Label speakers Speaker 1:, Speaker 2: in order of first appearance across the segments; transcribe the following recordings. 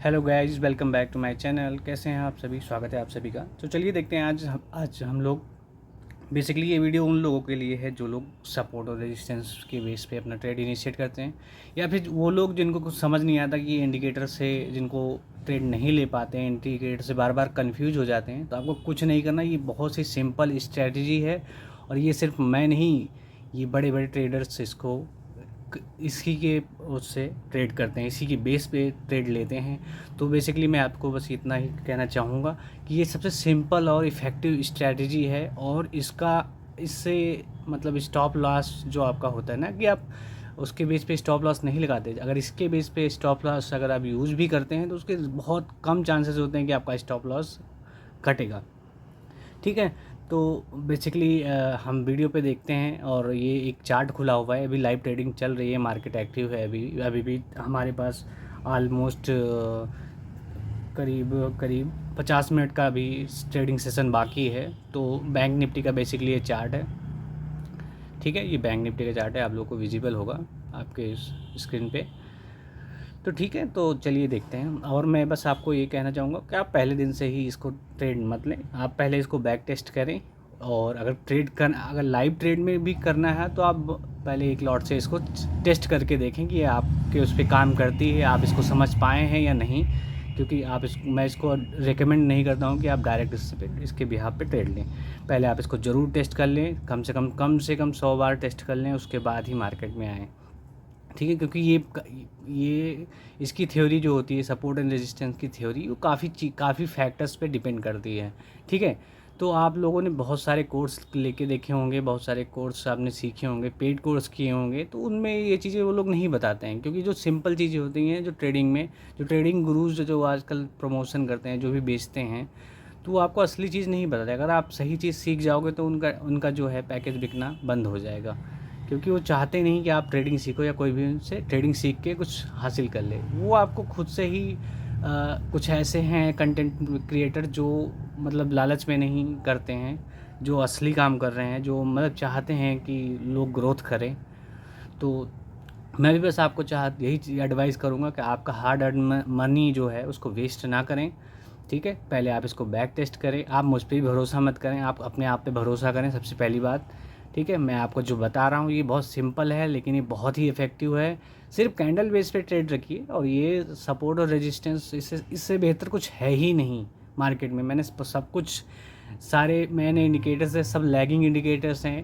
Speaker 1: Hello guys, welcome back to my channel. कैसे हैं आप सभी? स्वागत है आप सभी का। तो चलिए देखते हैं आज हम लोग बेसिकली ये वीडियो उन लोगों के लिए है जो लोग सपोर्ट और रेजिस्टेंस के बेस पे अपना ट्रेड इनिशिएट करते हैं, या फिर वो लोग जिनको कुछ समझ नहीं आता कि इंडिकेटर से जिनको ट्रेड नहीं ले पाते हैं, इंडिकेटर से बार बार कंफ्यूज हो जाते हैं। तो आपको कुछ नहीं करना, ये बहुत सी सिंपल स्ट्रेटजी है और ये सिर्फ मैं नहीं, ये बड़े बड़े ट्रेडर्स इसको इसी के उससे ट्रेड करते हैं, इसी की बेस पे ट्रेड लेते हैं। तो बेसिकली मैं आपको बस इतना ही कहना चाहूँगा कि ये सबसे सिंपल और इफ़ेक्टिव स्ट्रैटेजी है, और इससे मतलब स्टॉप लॉस जो आपका होता है ना, कि आप उसके बेस पे स्टॉप लॉस नहीं लगाते। अगर इसके बेस पे स्टॉप लॉस अगर आप यूज़ भी करते हैं तो उसके बहुत कम चांसेस होते हैं कि आपका स्टॉप लॉस कटेगा। ठीक है, तो बेसिकली हम वीडियो पे देखते हैं और ये एक चार्ट खुला हुआ है, अभी लाइव ट्रेडिंग चल रही है, मार्केट एक्टिव है। अभी भी हमारे पास ऑलमोस्ट करीब करीब 50 मिनट का भी ट्रेडिंग सेशन बाकी है। तो बैंक निफ्टी का बेसिकली ये चार्ट है। ठीक है, ये बैंक निफ्टी का चार्ट है, आप लोगों को विजिबल होगा आपके स्क्रीन पे। तो ठीक है, तो चलिए देखते हैं। और मैं बस आपको ये कहना चाहूँगा कि आप पहले दिन से ही इसको ट्रेड मत लें, आप पहले इसको बैक टेस्ट करें। और अगर लाइव ट्रेड में भी करना है तो आप पहले एक लॉट से इसको टेस्ट करके देखें कि आपके उस पर काम करती है, आप इसको समझ पाए हैं या नहीं। क्योंकि मैं इसको रेकमेंड नहीं करता हूँ कि आप डायरेक्ट इसके बिहाफ पे ट्रेड लें। पहले आप इसको ज़रूर टेस्ट कर लें, कम से कम 100 बार टेस्ट कर लें, उसके बाद ही मार्केट में आएँ। ठीक है, क्योंकि ये इसकी थ्योरी जो होती है, सपोर्ट एंड रेजिस्टेंस की थ्योरी, वो काफ़ी फैक्टर्स पे डिपेंड करती है। ठीक है, तो आप लोगों ने बहुत सारे कोर्स लेके देखे होंगे, बहुत सारे कोर्स आपने सीखे होंगे, पेड कोर्स किए होंगे, तो उनमें ये चीज़ें वो लोग नहीं बताते हैं। क्योंकि जो सिंपल चीज़ें होती हैं, जो ट्रेडिंग गुरुज जो आजकल प्रमोशन करते हैं, जो भी बेचते हैं, तो वो आपको असली चीज़ नहीं बताते। अगर आप सही चीज़ सीख जाओगे तो उनका जो है पैकेज बिकना बंद हो जाएगा। क्योंकि वो चाहते नहीं कि आप ट्रेडिंग सीखो या कोई भी उनसे ट्रेडिंग सीख के कुछ हासिल कर ले। वो आपको खुद से ही कुछ ऐसे हैं कंटेंट क्रिएटर जो मतलब लालच में नहीं करते हैं, जो असली काम कर रहे हैं, जो मतलब चाहते हैं कि लोग ग्रोथ करें। तो मैं भी बस आपको यही एडवाइस करूँगा कि आपका हार्ड अर्न मनी जो है उसको वेस्ट ना करें। ठीक है, पहले आप इसको बैक टेस्ट करें, आप मुझ पर भी भरोसा मत करें, आप अपने आप पे भरोसा करें सबसे पहली बात। ठीक है, मैं आपको जो बता रहा हूँ ये बहुत सिंपल है, लेकिन ये बहुत ही इफ़ेक्टिव है। सिर्फ कैंडल बेस पे ट्रेड रखिए, और ये सपोर्ट और रेजिस्टेंस इससे बेहतर कुछ है ही नहीं मार्केट में। मैंने इंडिकेटर्स है, सब लैगिंग इंडिकेटर्स हैं।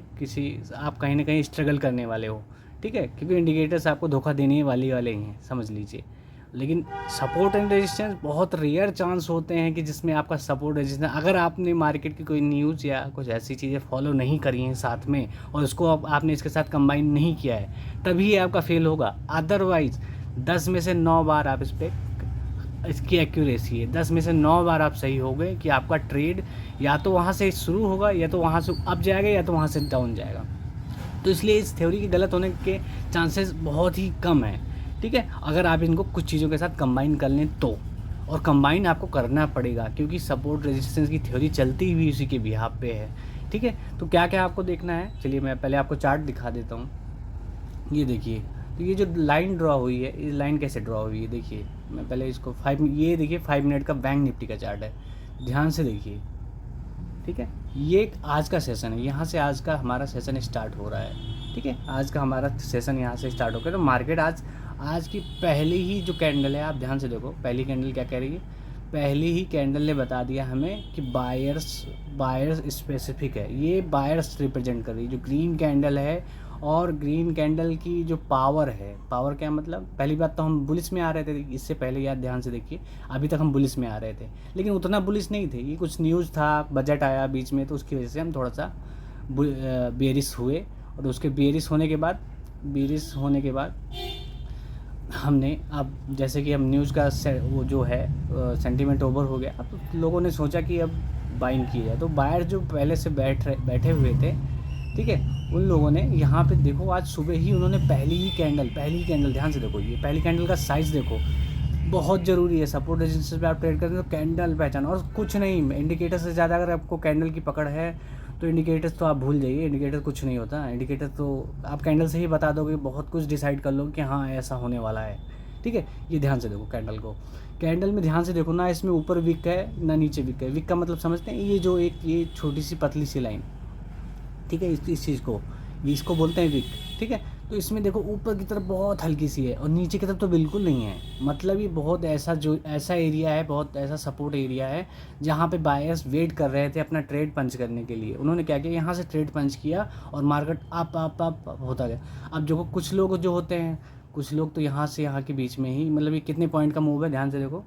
Speaker 1: आप कहीं ना कहीं स्ट्रगल करने वाले हो। ठीक है, क्योंकि इंडिकेटर्स आपको धोखा देने वाले ही हैं, समझ लीजिए। लेकिन सपोर्ट एंड रेजिस्टेंस बहुत रेयर चांस होते हैं कि जिसमें आपका सपोर्ट रेजिस्टेंस, अगर आपने मार्केट की कोई न्यूज़ या कुछ ऐसी चीज़ें फॉलो नहीं करी हैं साथ में, और उसको आपने इसके साथ कंबाइन नहीं किया है, तभी ये आपका फेल होगा। अदरवाइज़ 10 में से 9 बार आप इसकी एक्यूरेसी है, 10 में से 9 बार आप सही हो गए कि आपका ट्रेड या तो वहाँ से शुरू होगा, या तो वहाँ से अप जाएगा, या तो वहाँ से डाउन जाएगा। तो इसलिए इस थ्योरी के गलत होने के चांसेस बहुत ही कम हैं। ठीक है, अगर आप इनको कुछ चीज़ों के साथ कंबाइन कर लें तो, और कंबाइन आपको करना पड़ेगा, क्योंकि सपोर्ट रेजिस्टेंस की थ्योरी चलती हुई उसी के बिहाफ पे है। ठीक है, तो क्या क्या आपको देखना है, चलिए मैं पहले आपको चार्ट दिखा देता हूँ। ये देखिए, तो ये जो लाइन ड्रॉ हुई है, ये लाइन कैसे ड्रॉ हुई है देखिए। मैं पहले इसको 5 मिनट का बैंक निफ्टी का चार्ट है, ध्यान से देखिए। ठीक है, ये आज का सेशन है, यहाँ से आज का हमारा सेशन स्टार्ट हो रहा है। ठीक है, आज का हमारा सेशन यहाँ से स्टार्ट हो गया। तो मार्केट आज की पहली ही जो कैंडल है, आप ध्यान से देखो, पहली कैंडल क्या कह रही है। पहली ही कैंडल ने बता दिया हमें कि बायर्स स्पेसिफिक है, ये बायर्स रिप्रेजेंट कर रही है। जो ग्रीन कैंडल है, और ग्रीन कैंडल की जो पावर है, पावर क्या मतलब, पहली बात तो हम बुलिश में आ रहे थे, इससे पहले यार ध्यान से देखिए, अभी तक हम बुलिश में आ रहे थे, लेकिन उतना बुलिश नहीं थे। ये कुछ न्यूज़ था, बजट आया बीच में, तो उसकी वजह से हम थोड़ा सा बेरिश हुए। और उसके बेरिश होने के बाद हमने, अब जैसे कि हम न्यूज़ का वो जो है सेंटीमेंट ओवर हो गया, अब लोगों ने सोचा कि अब बाइंग की जाए। तो बायर जो पहले से बैठे हुए थे, ठीक है, उन लोगों ने यहाँ पे देखो, आज सुबह ही उन्होंने पहली ही कैंडल ध्यान से देखो, ये पहली कैंडल का साइज़ देखो, बहुत ज़रूरी है। सपोर्ट रेजिस्टेंस पे आप ट्रेड करते हैं तो कैंडल पहचान, और कुछ नहीं। इंडिकेटर से ज़्यादा अगर आपको कैंडल की पकड़ है तो इंडिकेटर्स तो आप भूल जाइए, इंडिकेटर कुछ नहीं होता। इंडिकेटर तो आप कैंडल से ही बता दोगे, बहुत कुछ डिसाइड कर लो कि हाँ ऐसा होने वाला है। ठीक है। ये ध्यान से देखो कैंडल को, कैंडल में ध्यान से देखो ना, इसमें ऊपर विक है ना नीचे विक है। विक का मतलब समझते हैं, ये जो एक ये छोटी सी पतली सी लाइन, ठीक है, इस चीज़ को, इसको बोलते हैं विक, ठीक है। तो इसमें देखो ऊपर की तरफ बहुत हल्की सी है और नीचे की तरफ तो बिल्कुल नहीं है। मतलब ये बहुत ऐसा एरिया है, बहुत ऐसा सपोर्ट एरिया है जहाँ पे बायर्स वेट कर रहे थे अपना ट्रेड पंच करने के लिए। उन्होंने क्या किया, यहाँ से ट्रेड पंच किया और मार्केट अप होता गया। अब जो कुछ लोग जो होते हैं, कुछ लोग तो यहाँ से यहाँ के बीच में ही, मतलब ये कितने पॉइंट का मूव है ध्यान से देखो,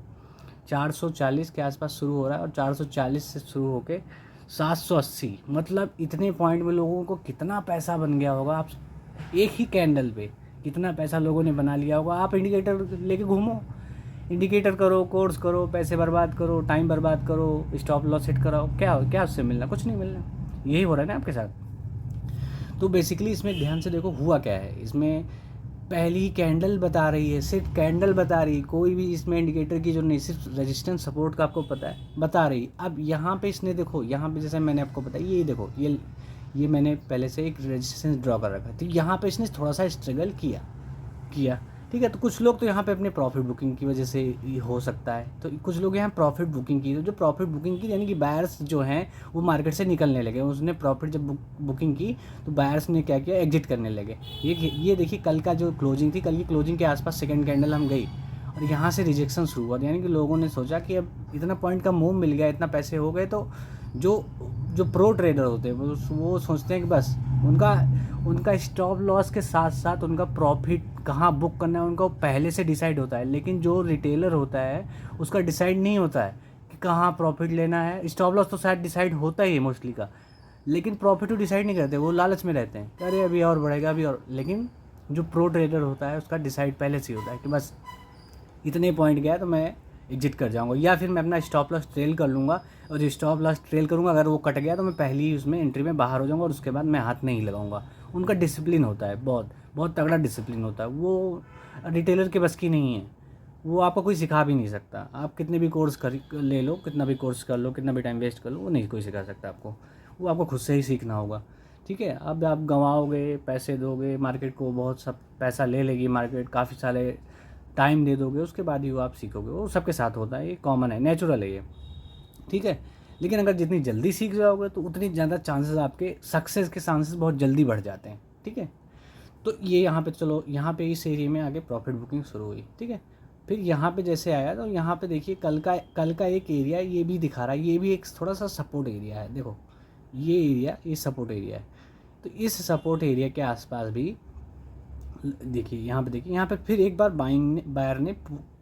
Speaker 1: 440 के आसपास शुरू हो रहा है और 440 से शुरू होके 780, मतलब इतने पॉइंट में लोगों को कितना पैसा बन गया होगा। आप एक ही कैंडल पे कितना पैसा लोगों ने बना लिया होगा। आप इंडिकेटर लेके घूमो, इंडिकेटर करो, कोर्स करो, पैसे बर्बाद करो, टाइम बर्बाद करो, स्टॉप लॉस सेट कराओ, क्या क्या उससे मिलना, कुछ नहीं मिलना। यही हो रहा है ना आपके साथ। तो बेसिकली इसमें ध्यान से देखो हुआ क्या है, इसमें पहली कैंडल बता रही है, सिर्फ कैंडल बता रही, कोई भी इसमें इंडिकेटर की जो नहीं, सिर्फ रेजिस्टेंस सपोर्ट का आपको पता है बता रही। अब यहाँ पे इसने देखो, यहाँ पे जैसे मैंने आपको बताया, ये देखो ये मैंने पहले से एक रेजिस्टेंस ड्रॉ कर रखा है, तो यहाँ पे इसने थोड़ा सा स्ट्रगल किया, ठीक है। तो कुछ लोग तो यहाँ पे अपने प्रॉफिट बुकिंग की वजह से हो सकता है, तो कुछ लोग यहाँ प्रॉफिट बुकिंग की, तो जो प्रॉफिट बुकिंग की यानी कि बायर्स जो हैं वो मार्केट से निकलने लगे। उसने प्रॉफिट जब बुकिंग की तो बायर्स ने क्या किया, एग्जिट करने लगे। ये देखिए कल का जो क्लोजिंग थी, कल की क्लोजिंग के आसपास सेकेंड कैंडल हम गई और यहाँ से रिजेक्शन शुरू हुआ, यानी कि लोगों ने सोचा कि अब इतना पॉइंट का मूव मिल गया, इतना पैसे हो गए, तो जो जो प्रो ट्रेडर होते हैं वो सोचते हैं कि बस उनका स्टॉप लॉस के साथ साथ उनका प्रॉफिट कहाँ बुक करना है उनका पहले से डिसाइड होता है। लेकिन जो रिटेलर होता है उसका डिसाइड नहीं होता है कि कहाँ प्रॉफिट लेना है। स्टॉप लॉस तो शायद डिसाइड होता ही है मोस्टली का, लेकिन प्रॉफिट तो डिसाइड नहीं करते, वो लालच में रहते हैं, अरे अभी और बढ़ेगा अभी और। लेकिन जो प्रो ट्रेडर होता है उसका डिसाइड पहले से ही होता है कि बस इतने पॉइंट गया तो मैं एग्जिट कर जाऊंगा, या फिर मैं अपना स्टॉप लॉस ट्रेल कर लूँगा, और जो स्टॉप लॉस ट्रेल करूँगा अगर वो कट गया तो मैं पहली ही उसमें एंट्री में बाहर हो जाऊँगा और उसके बाद मैं हाथ नहीं लगाऊंगा। उनका डिसिप्लिन होता है, बहुत बहुत तगड़ा डिसिप्लिन होता है, वो रिटेलर के बस की नहीं है। वो आपको कोई सिखा भी नहीं सकता, आप कितने भी कोर्स कर ले लो, कितना भी कोर्स कर लो, कितना भी टाइम वेस्ट कर लो, वो नहीं कोई सिखा सकता आपको, वो आपको खुद से ही सीखना होगा, ठीक है। अब आप गंवाओगे, पैसे दोगे मार्केट को, बहुत सब पैसा ले लेगी मार्केट, काफ़ी सारे टाइम दे दोगे, उसके बाद ही वो आप सीखोगे। वो सबके साथ होता है, ये कॉमन है, नेचुरल है ये, ठीक है। लेकिन अगर जितनी जल्दी सीख जाओगे तो उतनी ज़्यादा चांसेस, आपके सक्सेस के चांसेस बहुत जल्दी बढ़ जाते हैं, ठीक है। तो ये यहाँ पे चलो, यहाँ पे इस एरिया में आगे प्रॉफिट बुकिंग शुरू हुई, ठीक है। फिर यहाँ पे जैसे आया तो यहाँ पे देखिए कल का एक एरिया ये भी दिखा रहा है, ये भी एक थोड़ा सा सपोर्ट एरिया है। देखो ये एरिया, ये सपोर्ट एरिया है, तो इस सपोर्ट एरिया के आसपास भी देखिए, यहाँ पे फिर एक बार बायर ने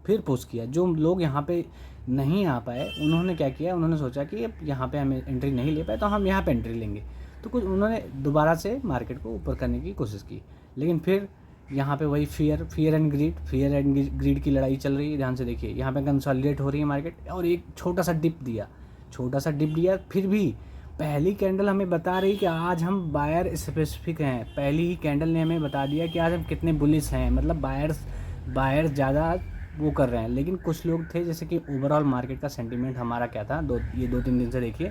Speaker 1: फिर पुश किया। जो लोग यहाँ पे नहीं आ पाए उन्होंने क्या किया, उन्होंने सोचा कि अब यहाँ पे हमें एंट्री नहीं ले पाए तो हम यहाँ पे एंट्री लेंगे, तो कुछ उन्होंने दोबारा से मार्केट को ऊपर करने की कोशिश की। लेकिन फिर यहाँ पे वही फियर एंड ग्रीड की लड़ाई चल रही है। ध्यान से देखिए, यहाँ पे कंसोलिडेट हो रही है मार्केट और एक छोटा सा डिप दिया, फिर भी पहली कैंडल हमें बता रही कि आज हम बायर स्पेसिफिक हैं। पहली ही कैंडल ने हमें बता दिया कि आज हम कितने बुलिश हैं, मतलब बायर ज़्यादा वो कर रहे हैं। लेकिन कुछ लोग थे, जैसे कि ओवरऑल मार्केट का सेंटीमेंट हमारा क्या था, 2-3 दिन से देखिए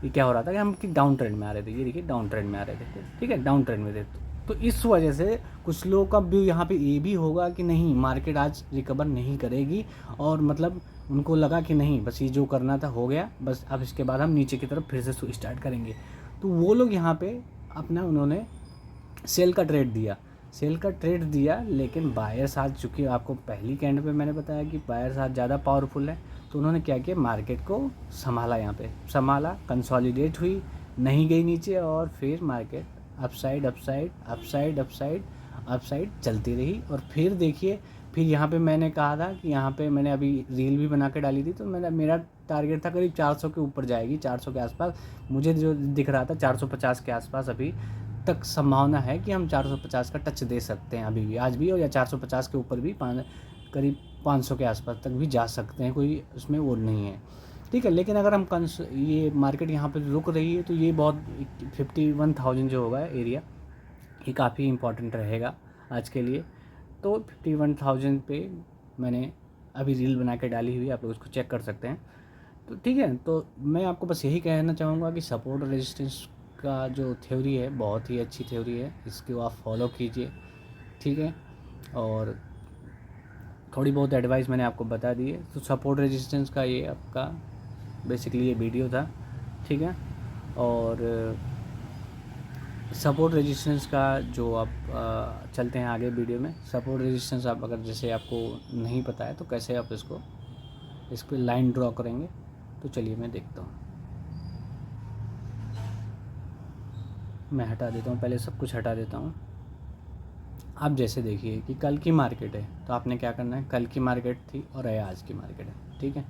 Speaker 1: ये क्या हो रहा था कि हम कि डाउन ट्रेंड में आ रहे थे। ये देखिए डाउन ट्रेंड में आ रहे थे, ठीक है, डाउन ट्रेंड में थे। तो इस वजह से कुछ लोगों का व्यू यहाँ पे ये भी होगा कि नहीं, मार्केट आज रिकवर नहीं करेगी, और मतलब उनको लगा कि नहीं, बस ये जो करना था हो गया, बस अब इसके बाद हम नीचे की तरफ फिर से स्टार्ट करेंगे। तो वो लोग यहाँ पे अपना उन्होंने सेल का ट्रेड दिया। लेकिन बायर्स आज, चूँकि आपको पहली कैंडल पे मैंने बताया कि बायर्स आज ज़्यादा पावरफुल है, तो उन्होंने क्या किया, मार्केट को संभाला, यहाँ पे संभाला, कंसोलिडेट हुई, नहीं गई नीचे, और फिर मार्केट अपसाइड चलती रही। और फिर देखिए, फिर यहाँ पे मैंने कहा था कि यहाँ पे मैंने अभी रील भी बना के डाली थी, तो मेरा टारगेट था करीब 400 के ऊपर जाएगी, 400 के आसपास मुझे जो दिख रहा था, 450 के आसपास अभी तक संभावना है कि हम 450 का टच दे सकते हैं अभी भी, आज भी, और या 450 के ऊपर भी करीब 500 के आसपास तक भी जा सकते हैं, कोई उसमें वो नहीं है, ठीक है। लेकिन अगर हम ये मार्केट यहाँ पे रुक रही है तो ये बहुत 51,000 जो होगा एरिया, ये काफ़ी इंपॉर्टेंट रहेगा आज के लिए। तो 51,000 पे मैंने अभी रील बना के डाली हुई है, आप लोग उसको चेक कर सकते हैं। तो ठीक है, तो मैं आपको बस यही कहना चाहूँगा कि सपोर्ट और रेजिस्टेंस का जो थ्योरी है बहुत ही अच्छी थ्योरी है, इसको आप फॉलो कीजिए, ठीक है। और थोड़ी बहुत एडवाइस मैंने आपको बता दी है। तो सपोर्ट रेजिस्टेंस का ये आपका बेसिकली ये वीडियो था, ठीक है। और सपोर्ट रेजिस्टेंस का जो आप चलते हैं आगे वीडियो में। सपोर्ट रेजिस्टेंस आप अगर जैसे आपको नहीं पता है तो कैसे आप इस पर लाइन ड्रॉ करेंगे, तो चलिए मैं देखता हूँ। मैं हटा देता हूँ, पहले सब कुछ हटा देता हूँ। आप जैसे देखिए कि कल की मार्केट है, तो आपने क्या करना है, कल की मार्केट थी और आज की मार्केट है, ठीक है।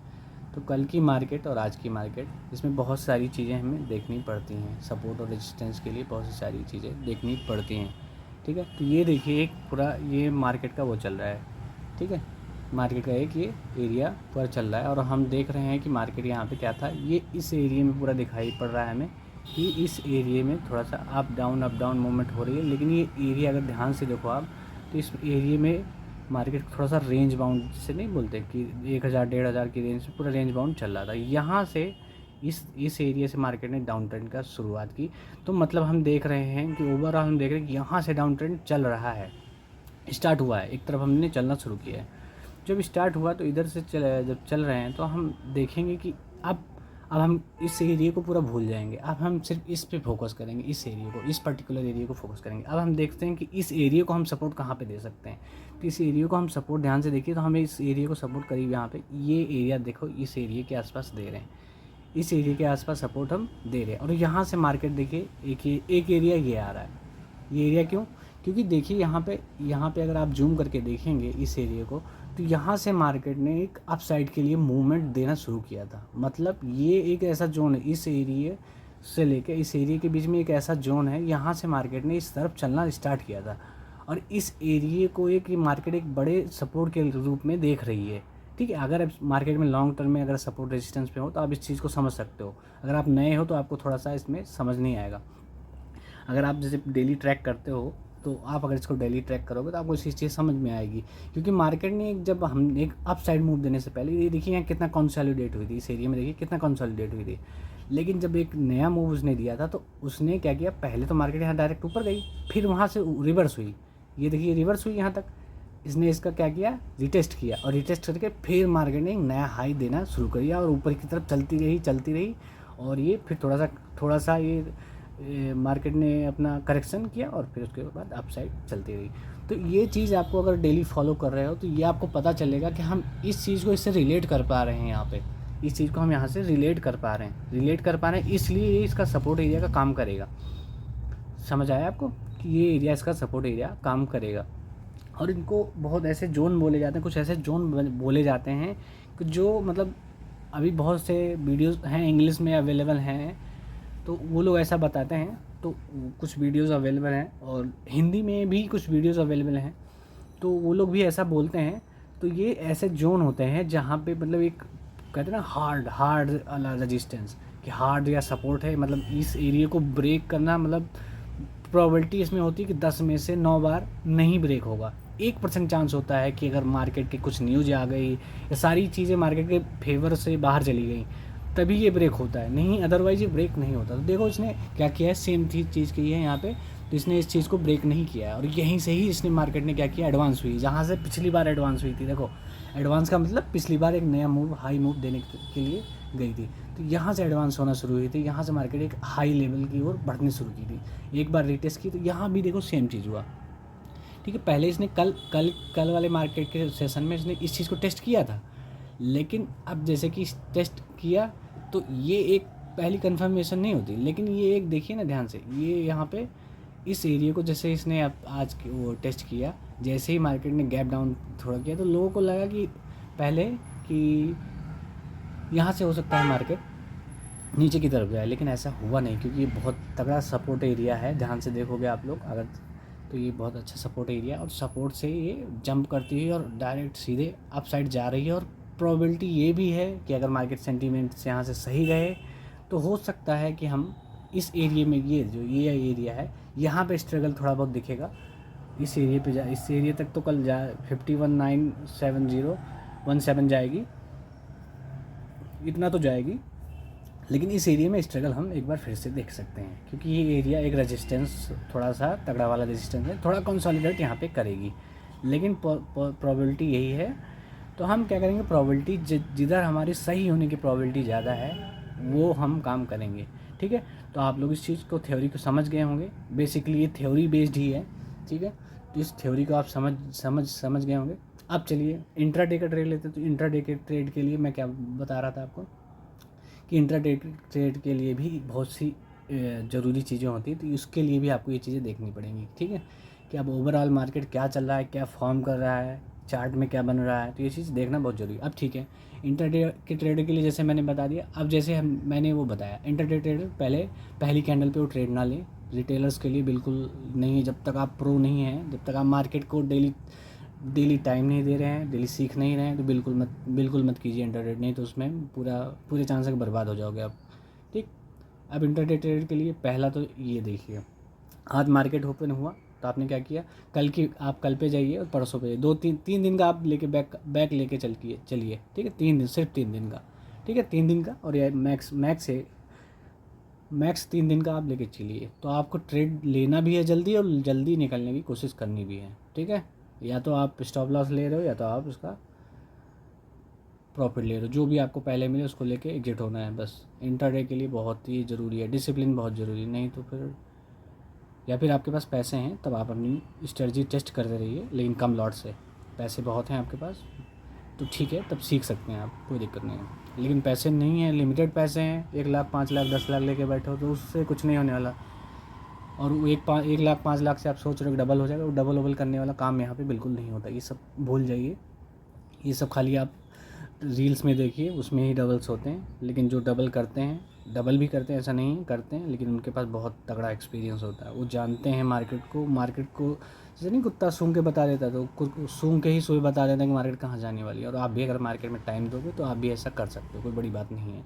Speaker 1: तो कल की मार्केट और आज की मार्केट, इसमें बहुत सारी चीज़ें हमें देखनी पड़ती हैं। सपोर्ट और रेजिस्टेंस के लिए बहुत सी सारी चीज़ें देखनी पड़ती हैं, ठीक है। तो ये देखिए एक पूरा ये मार्केट का वो चल रहा है, ठीक है। मार्केट का एक ये एरिया पूरा चल रहा है और हम देख रहे हैं कि मार्केट यहाँ पे क्या था, ये इस एरिया में पूरा दिखाई पड़ रहा है हमें कि इस एरिया में थोड़ा सा अप डाउन मूवमेंट हो रही है। लेकिन ये एरिया अगर ध्यान से देखो आप, तो इस एरिया में मार्केट थोड़ा सा रेंज बाउंड से नहीं बोलते कि 1000 1500 की रेंज में पूरा रेंज बाउंड चल रहा था। यहाँ से इस एरिया से मार्केट ने डाउन ट्रेंड का शुरुआत की। तो मतलब हम देख रहे हैं कि ओवरऑल हम देख रहे हैं कि यहाँ से डाउन ट्रेंड चल रहा है, स्टार्ट हुआ है, एक तरफ हमने चलना शुरू किया है। जब स्टार्ट हुआ तो इधर से जब चल रहे हैं तो हम देखेंगे कि अब हम इस एरिया को पूरा भूल जाएंगे। अब हम सिर्फ इस पे फोकस करेंगे, इस एरिया को, इस पर्टिकुलर एरिया को फोकस करेंगे। अब हम देखते हैं कि इस एरिया को हम सपोर्ट कहाँ पे दे सकते हैं। तो इस एरिया को हम सपोर्ट ध्यान से देखिए, तो हमें इस एरिया को सपोर्ट करीब यहाँ पे ये एरिया देखो, इस एरिया के आसपास दे रहे हैं, इस एरिया के आसपास सपोर्ट हम दे रहे हैं। और यहाँ से मार्केट देखिए एक एरिया ये आ रहा है। ये एरिया क्यों? क्योंकि देखिए यहाँ पे अगर आप जूम करके देखेंगे इस एरिया को, तो यहाँ से मार्केट ने एक अपसाइड के लिए मूवमेंट देना शुरू किया था। मतलब ये एक ऐसा जोन है, इस एरिया से लेकर इस एरिया के बीच में एक ऐसा जोन है, यहाँ से मार्केट ने इस तरफ चलना स्टार्ट किया था। और इस एरिया को एक मार्केट एक बड़े सपोर्ट के रूप में देख रही है, ठीक है। अगर आप मार्केट में लॉन्ग टर्म में अगर सपोर्ट रेजिस्टेंस पे हो तो आप इस चीज़ को समझ सकते हो। अगर आप नए हो तो आपको थोड़ा सा इसमें समझ नहीं आएगा। अगर आप जैसे डेली ट्रैक करते हो तो आप अगर इसको डेली ट्रैक करोगे तो आपको इसी चीज़ समझ में आएगी। क्योंकि मार्केट ने जब हम एक अप साइड मूव देने से पहले ये देखिए यहाँ कितना कंसोलिडेट हुई थी, इस एरिया में देखिए कितना कंसोलिडेट हुई थी। लेकिन जब एक नया मूव उसने दिया था तो उसने क्या किया, पहले तो मार्केट यहाँ डायरेक्ट ऊपर गई, फिर वहाँ से रिवर्स हुई, ये देखिए रिवर्स हुई यहाँ तक। इसने इसका क्या किया, रिटेस्ट किया, और रिटेस्ट करके फिर मार्केट ने एक नया हाई देना शुरू कर दिया और ऊपर की तरफ चलती रही। और ये फिर थोड़ा सा ये मार्केट ने अपना करेक्शन किया और फिर उसके बाद अपसाइड चलती रही। तो ये चीज़ आपको अगर डेली फॉलो कर रहे हो तो ये आपको पता चलेगा कि हम इस चीज़ को इससे रिलेट कर पा रहे हैं। यहाँ पे इस चीज़ को हम यहाँ से रिलेट कर पा रहे हैं, इसलिए ये इसका सपोर्ट एरिया का काम करेगा। समझ आया आपको कि ये एरिया इसका सपोर्ट एरिया काम करेगा। और इनको बहुत ऐसे जोन बोले जाते हैं, कुछ ऐसे जोन बोले जाते हैं कि जो मतलब अभी बहुत से वीडियोस हैं इंग्लिश में अवेलेबल हैं, तो वो लोग ऐसा बताते हैं। तो कुछ वीडियोस अवेलेबल हैं और हिंदी में भी कुछ वीडियोस अवेलेबल हैं, तो वो लोग भी ऐसा बोलते हैं। तो ये ऐसे जोन होते हैं जहाँ पे मतलब एक कहते हैं ना हार्ड रेजिस्टेंस, कि हार्ड या सपोर्ट है, मतलब इस एरिया को ब्रेक करना, मतलब प्रोबेबिलिटी इसमें होती है कि 10 में से 9 बार नहीं ब्रेक होगा। 1% चांस होता है कि अगर मार्केट के कुछ न्यूज़ आ गई या सारी चीज़ें मार्केट के फेवर से बाहर चली गई तभी ये ब्रेक होता है, नहीं अदरवाइज ये ब्रेक नहीं होता। तो देखो इसने क्या किया है, सेम चीज़ की है यहाँ पे। तो इसने इस चीज़ को ब्रेक नहीं किया है और यहीं से ही इसने मार्केट ने क्या किया, एडवांस हुई, जहाँ से पिछली बार एडवांस हुई थी। देखो एडवांस का मतलब पिछली बार एक नया मूव, हाई मूव देने के लिए गई थी, तो यहाँ से एडवांस होना शुरू हुई थी। यहाँ से मार्केट एक हाई लेवल की ओर बढ़नी शुरू की थी, एक बार रिटेस्ट की, तो यहाँ भी देखो सेम चीज़ हुआ, ठीक है। पहले इसने कल वाले मार्केट के सेशन में इसने इस चीज़ को टेस्ट किया था, लेकिन अब जैसे कि टेस्ट किया तो ये एक पहली कंफर्मेशन नहीं होती। लेकिन ये एक देखिए ना ध्यान से, ये यहाँ पे इस एरिया को जैसे इसने आज वो टेस्ट किया, जैसे ही मार्केट ने गैप डाउन थोड़ा किया तो लोगों को लगा कि पहले कि यहाँ से हो सकता है मार्केट नीचे की तरफ जाए, लेकिन ऐसा हुआ नहीं, क्योंकि ये बहुत तगड़ा सपोर्ट एरिया है। ध्यान से देखोगे आप लोग अगर, तो ये बहुत अच्छा सपोर्ट एरिया है और सपोर्ट से ये जंप करती है और डायरेक्ट सीधे अप साइड जा रही है। और प्रोबेबिलिटी ये भी है कि अगर मार्केट सेंटीमेंट से यहाँ से सही रहे तो हो सकता है कि हम इस एरिया में, ये जो ये एरिया है यहाँ पे स्ट्रगल थोड़ा बहुत दिखेगा। इस एरिया पे इस एरिया तक तो कल 51,97017 जाएगी, इतना तो जाएगी, लेकिन इस एरिया में स्ट्रगल हम एक बार फिर से देख सकते हैं, क्योंकि ये एरिया एक रेजिस्टेंस, थोड़ा सा तगड़ा वाला रेजिस्टेंस है, थोड़ा कंसोलिडेट यहाँ पे करेगी। लेकिन प्रोबेबिलिटी यही है तो हम क्या करेंगे, प्रोबेबिलिटी जिधर हमारी सही होने की प्रोबेबिलिटी ज़्यादा है वो हम काम करेंगे, ठीक है। तो आप लोग इस चीज़ को, थ्योरी को समझ गए होंगे। बेसिकली ये थ्योरी बेस्ड ही है, ठीक है। तो इस थ्योरी को आप समझ गए होंगे। अब चलिए इंट्राडे का ट्रेड लेते हैं। तो इंट्राडे के ट्रेड के लिए मैं क्या बता रहा था आपको कि इंट्राडे ट्रेड के लिए भी बहुत सी ज़रूरी चीज़ें होती हैं। तो उसके लिए भी आपको ये चीज़ें देखनी पड़ेंगी, ठीक है, कि अब ओवरऑल मार्केट क्या चल रहा है, क्या फॉर्म कर रहा है, चार्ट में क्या बन रहा है। तो ये चीज़ देखना बहुत ज़रूरी है। अब ठीक है, इंट्राडे के ट्रेड के लिए जैसे मैंने बता दिया। अब जैसे मैंने वो बताया, इंट्राडे ट्रेड पहली कैंडल पे वो ट्रेड ना लें। रिटेलर्स के लिए बिल्कुल नहीं है। जब तक आप प्रो नहीं हैं, जब तक आप मार्केट को डेली टाइम नहीं दे रहे हैं, डेली सीख नहीं रहे हैं, तो बिल्कुल मत कीजिए इंट्राडे। नहीं तो उसमें पूरे चांस से बर्बाद हो जाओगे आप, ठीक। अब इंट्राडे ट्रेड के लिए पहला तो ये देखिए, आज मार्केट ओपन हुआ तो आपने क्या किया, आप कल पे जाइए और परसों पे जाइए। तीन दिन का आप लेके बैक लेके चलिए, ठीक है। 3 दिन, सिर्फ 3 दिन का, ठीक है, 3 दिन का। और ये मैक्स 3 दिन का आप लेके चलिए। तो आपको ट्रेड लेना भी है जल्दी, और जल्दी निकलने की कोशिश करनी भी है, ठीक है। या तो आप स्टॉप लॉस ले रहे हो, या तो आप उसका प्रॉफिट ले रहे हो। जो भी आपको पहले मिले उसको लेके एग्जिट होना है बस। इंट्राडे के लिए बहुत ही ज़रूरी है, डिसिप्लिन बहुत ज़रूरी है। नहीं तो फिर, या फिर आपके पास पैसे हैं तब आप अपनी स्ट्रेटजी टेस्ट करते रहिए, लेकिन कम लॉट से। पैसे बहुत हैं आपके पास तो ठीक है, तब सीख सकते हैं आप, कोई दिक्कत नहीं है। लेकिन पैसे नहीं हैं, लिमिटेड पैसे हैं, 1 लाख 5 लाख 10 लाख लेके बैठे हो तो उससे कुछ नहीं होने वाला। और वो 1 लाख 5 लाख से आप सोच रहे हो कि डबल हो जाएगा, वो डबल करने वाला काम यहाँ पे बिल्कुल नहीं होता। ये सब भूल जाइए। ये सब खाली आप रील्स में देखिए, उसमें ही डबल्स होते हैं। लेकिन जो डबल करते हैं, डबल भी करते हैं ऐसा नहीं करते हैं, लेकिन उनके पास बहुत तगड़ा एक्सपीरियंस होता है। वो जानते हैं मार्केट को जैसे नहीं कुत्ता सूंघ के बता देता, तो सूंघ के ही सुई बता देता है कि मार्केट कहाँ जाने वाली है। और आप भी अगर मार्केट में टाइम दोगे तो आप भी ऐसा कर सकते हो, कोई बड़ी बात नहीं है,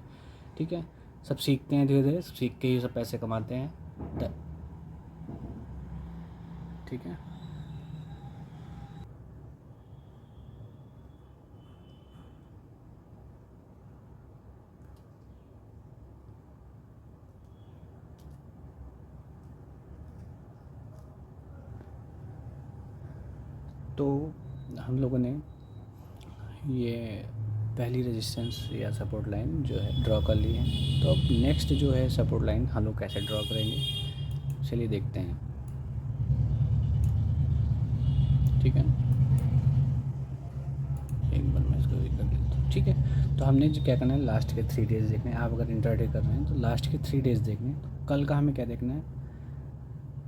Speaker 1: ठीक है। सब सीखते हैं धीरे धीरे, सीख के ही सब पैसे कमाते हैं, ठीक है। तो हम लोगों ने ये पहली रेजिस्टेंस या सपोर्ट लाइन जो है ड्रॉ कर ली है। तो अब नेक्स्ट जो है सपोर्ट लाइन हम लोग कैसे ड्रॉ करेंगे, चलिए देखते हैं, ठीक है। एक बार मैं इसको कर देता हूँ, ठीक है। तो हमने जो क्या करना है, लास्ट के 3 डेज़ देखने हैं। आप अगर इंट्राडे कर रहे हैं तो लास्ट के 3 डेज़ देखने हैं। तो कल का हमें क्या देखना है,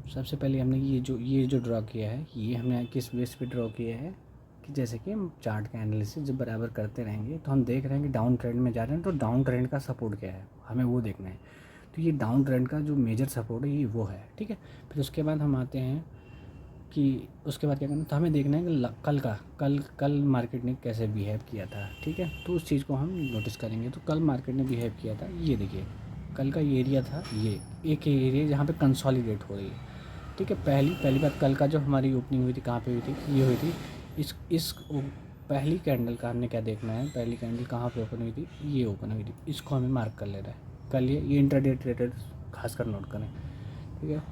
Speaker 1: सबसे पहले हमने ये जो ड्रॉ किया है, ये हमने किस बेस पे ड्रॉ किया है कि जैसे कि हम चार्ट का एनालिसिस जब बराबर करते रहेंगे तो हम देख रहे हैं कि डाउन ट्रेंड में जा रहे हैं। तो डाउन ट्रेंड का सपोर्ट क्या है, हमें वो देखना है। तो ये डाउन ट्रेंड का जो मेजर सपोर्ट है ये वो है, ठीक है। फिर उसके बाद हम आते हैं कि उसके बाद क्या करना है, तो हमें देखना है कि कल मार्केट ने कैसे बिहेव किया था, ठीक है। तो उस चीज़ को हम नोटिस करेंगे। तो कल मार्केट ने बिहेव किया था, ये देखिए कल का ये एरिया था, ये एक एरिया जहाँ पे कंसोलिडेट हो रही है, ठीक है। पहली बात, कल का जो हमारी ओपनिंग हुई थी कहाँ पे हुई थी, ये हुई थी इस पहली कैंडल का हमने क्या देखना है, पहली कैंडल कहाँ पे ओपन हुई थी, ये ओपन हुई थी, इसको हमें मार्क कर लेना है। कल ये इंट्राडे ट्रेडर्स खासकर नोट करें, ठीक है।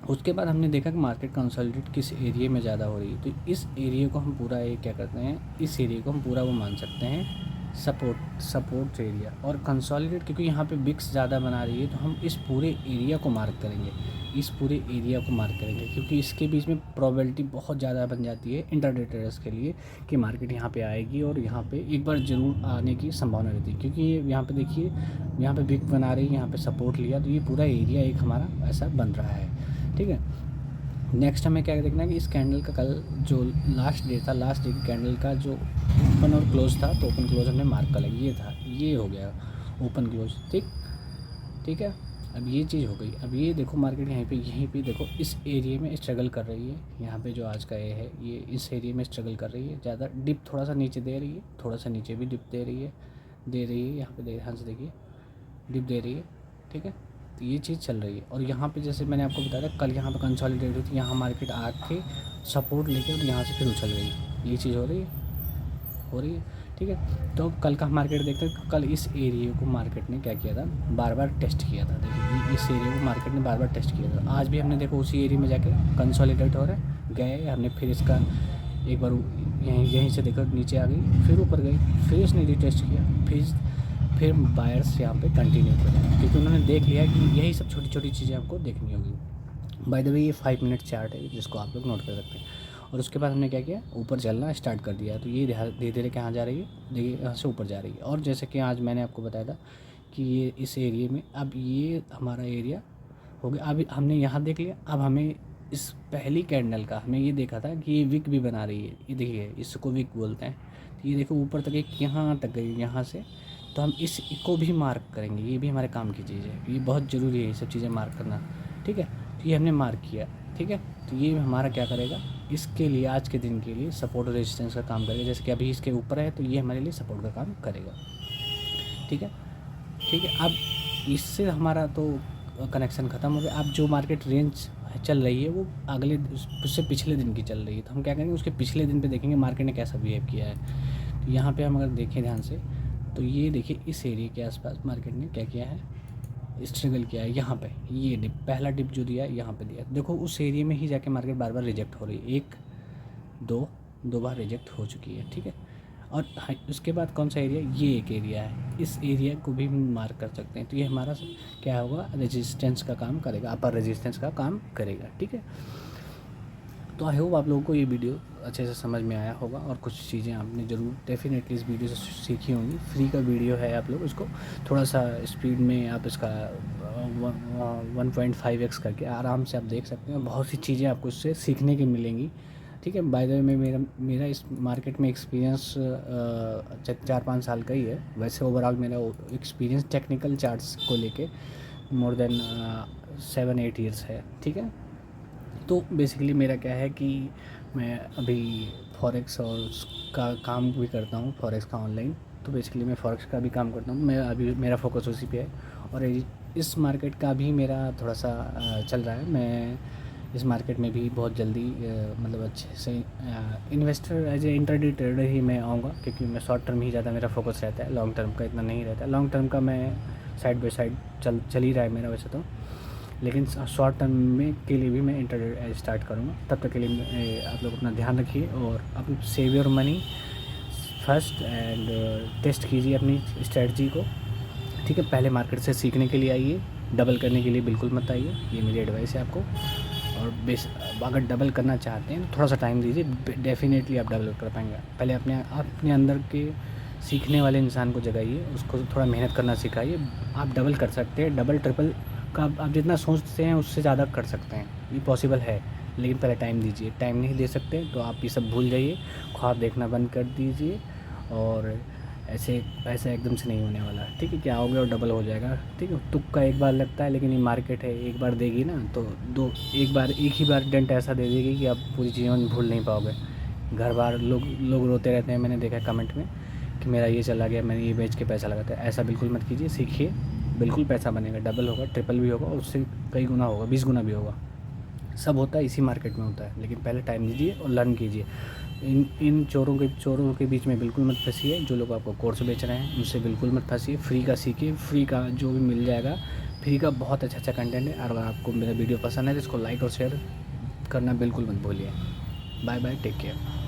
Speaker 1: उसके बाद हमने देखा कि मार्केट कंसोलिडेट किस एरिया में ज़्यादा हो रही है। तो इस एरिया को हम पूरा ये क्या करते हैं, इस एरिया को हम पूरा वो मान सकते हैं सपोर्ट एरिया। और कंसोलिडेट क्योंकि यहाँ पे बिक्स ज़्यादा बना रही है तो हम इस पूरे एरिया को मार्क करेंगे, क्योंकि इसके बीच में प्रोबेबिलिटी बहुत ज़्यादा बन जाती है इंट्राडे ट्रेडर्स के लिए कि मार्केट यहाँ पे आएगी और यहाँ पे एक बार ज़रूर आने की संभावना रहती है। क्योंकि यहाँ पे देखिए, यहाँ पे बिक बना रही है, यहाँ पे सपोर्ट लिया, तो ये पूरा एरिया एक हमारा ऐसा बन रहा है, ठीक है। नेक्स्ट हमें क्या देखना है कि इस कैंडल का कल जो लास्ट डे की कैंडल का जो ओपन और क्लोज था, तो ओपन क्लोज हमने मार्क कर लिया, ये हो गया ओपन क्लोज, ठीक है। अब ये चीज़ हो गई। अब ये देखो मार्केट यहीं पे देखो इस एरिया में स्ट्रगल कर रही है। यहाँ पे जो आज का ये है, ये इस एरिया में स्ट्रगल कर रही है, ज़्यादा डिप थोड़ा सा नीचे दे रही है, थोड़ा सा नीचे भी डिप दे रही है, यहाँ पे ध्यान से देखिए डिप दे रही है, ठीक है। तो ये चीज़ चल रही है। और यहाँ पे जैसे मैंने आपको बताया था, कल यहाँ पे कंसोलिडेट हुई थी, यहाँ मार्केट आके सपोर्ट लेके और यहाँ से फिर उछल गई, ये चीज़ हो रही है, ठीक है। तो कल का मार्केट देखते हैं, कल इस एरिया को मार्केट ने क्या किया था, बार बार टेस्ट किया था। देखिए इस एरिया को मार्केट ने बार बार टेस्ट किया था। आज भी हमने देखो उसी एरिया में जाके कंसोलिडेट हो रहा है, गए हमने फिर इसका एक बार यहीं से देखो नीचे आ गई, फिर ऊपर गई, फिर इसने रीटेस्ट किया, फिर बायर्स यहाँ पे कंटिन्यू करें, क्योंकि उन्होंने देख लिया कि यही सब छोटी छोटी चीज़ें आपको देखनी होगी। बाय द वे ये 5 मिनट चार्ट है जिसको आप लोग नोट कर सकते हैं। और उसके बाद हमने क्या किया, ऊपर चलना स्टार्ट कर दिया। तो ये धीरे धीरे कहाँ जा रही है, देखिए यहाँ से ऊपर जा रही है। और जैसे कि आज मैंने आपको बताया था कि ये इस एरिए में, अब ये हमारा एरिया हो गया। अब हमने यहाँ देख लिया, अब हमें इस पहली कैंडल का हमें ये देखा था कि ये विक भी बना रही है, ये देखिए इसको विक बोलते हैं। तो ये देखो ऊपर तक एक यहाँ तक गई, यहाँ से, तो हम इसको भी मार्क करेंगे, ये भी हमारे काम की चीज़ है, ये बहुत ज़रूरी है ये सब चीज़ें मार्क करना, ठीक है। तो ये हमने मार्क किया, ठीक है। तो ये हमारा क्या करेगा, इसके लिए आज के दिन के लिए सपोर्ट और रेजिस्टेंस का काम करेगा। जैसे कि अभी इसके ऊपर है तो ये हमारे लिए सपोर्ट का काम करेगा, ठीक है, ठीक है। अब इससे हमारा तो कनेक्शन ख़त्म हो गया। अब जो मार्केट रेंज चल रही है वो अगले उससे पिछले दिन की चल रही है, तो हम क्या करेंगे, उसके पिछले दिन पे देखेंगे मार्केट ने कैसा बिहेव किया है। तो यहाँ पे हम अगर देखें ध्यान से, तो ये देखिए इस एरिया के आसपास मार्केट ने क्या किया है, स्ट्रगल किया है। यहाँ पे ये डिप, पहला डिप जो दिया है यहाँ पे दिया, देखो उस एरिया में ही जाके मार्केट बार बार रिजेक्ट हो रही है, दो बार रिजेक्ट हो चुकी है, ठीक है। और उसके बाद कौन सा एरिया, ये एक एरिया है, इस एरिया को भी मार्क कर सकते हैं। तो ये हमारा क्या होगा, रेजिस्टेंस का काम करेगा, अपर रेजिस्टेंस का काम करेगा, ठीक है। तो आई होप आप लोगों को ये वीडियो अच्छे से समझ में आया होगा, और कुछ चीज़ें आपने ज़रूर डेफिनेटली इस वीडियो से सीखी होंगी। फ्री का वीडियो है, आप लोग इसको थोड़ा सा स्पीड में आप इसका 1.5x करके आराम से आप देख सकते हैं। बहुत सी चीज़ें आपको इससे सीखने की मिलेंगी, ठीक है। बाय द वे में मेरा इस मार्केट में एक्सपीरियंस 4-5 साल का ही है। वैसे ओवरऑल मेरा एक्सपीरियंस टेक्निकल चार्ट्स को लेके मोर देन 7-8 ईयर्स है, ठीक है। तो बेसिकली मेरा क्या है कि मैं अभी फॉरेक्स और उसका काम भी करता हूँ, फॉरेक्स का ऑनलाइन। तो बेसिकली मैं फॉरेक्स का भी काम करता हूँ, मैं अभी मेरा फोकस उसी पे है। और इस मार्केट का भी मेरा थोड़ा सा चल रहा है। मैं इस मार्केट में भी बहुत जल्दी मतलब अच्छे से investor as a intraday trader ही मैं आऊँगा, क्योंकि मैं शॉर्ट टर्म ही ज़्यादा मेरा फोकस रहता है, लॉन्ग टर्म का इतना नहीं रहता है। लॉन्ग टर्म का मैं साइड बाय साइड चल ही रहा है मेरा वैसे तो, लेकिन शॉर्ट टर्म में के लिए भी मैं इंट्राडे स्टार्ट करूँगा। तब तक के लिए आप लोग अपना ध्यान रखिए और अब save your money first and test कीजिए अपनी स्ट्रेटजी को, ठीक है। पहले मार्केट से सीखने के लिए आइए, डबल करने के लिए बिल्कुल मत आइए, ये मेरी एडवाइस है आपको। और अगर डबल करना चाहते हैं तो थोड़ा सा टाइम दीजिए, डेफिनेटली आप डबल कर पाएंगे। पहले अपने अंदर के सीखने वाले इंसान को जगाइए, उसको थोड़ा मेहनत करना सिखाइए। आप डबल कर सकते हैं, डबल ट्रिपल का आप जितना सोचते हैं उससे ज़्यादा कर सकते हैं, ये पॉसिबल है। लेकिन पहले टाइम दीजिए, टाइम नहीं दे सकते तो आप ये सब भूल जाइए, ख्वाब देखना बंद कर दीजिए। और ऐसे पैसा एकदम से नहीं होने वाला, ठीक है। क्या आओगे और डबल हो जाएगा, ठीक है। तुक्का एक बार लगता है, लेकिन ये मार्केट है, एक बार देगी ना तो एक ही बार डेंट ऐसा दे देगी कि आप पूरी जीवन भूल नहीं पाओगे। घर बार लोग रोते रहते हैं, मैंने देखा है कमेंट में कि मेरा ये चला गया, मैंने ये बेच के पैसा लगाता है। ऐसा बिल्कुल मत कीजिए, सीखिए, बिल्कुल पैसा बनेगा, डबल होगा, ट्रिपल भी होगा, उससे कई गुना होगा, 20 गुना भी होगा। सब होता है इसी मार्केट में होता है, लेकिन पहले टाइम दीजिए और लर्न कीजिए। इन चोरों के बीच में बिल्कुल मत फंसिए। जो लोग आपको कोर्स बेच रहे हैं उनसे बिल्कुल मत फंसिए। फ्री का सीखिए, फ्री का जो भी मिल जाएगा, फ्री का बहुत अच्छा कंटेंट है। और अगर आपको मेरा वीडियो पसंद है तो इसको लाइक और शेयर करना बिल्कुल मत भूलिए। Bye bye, take care.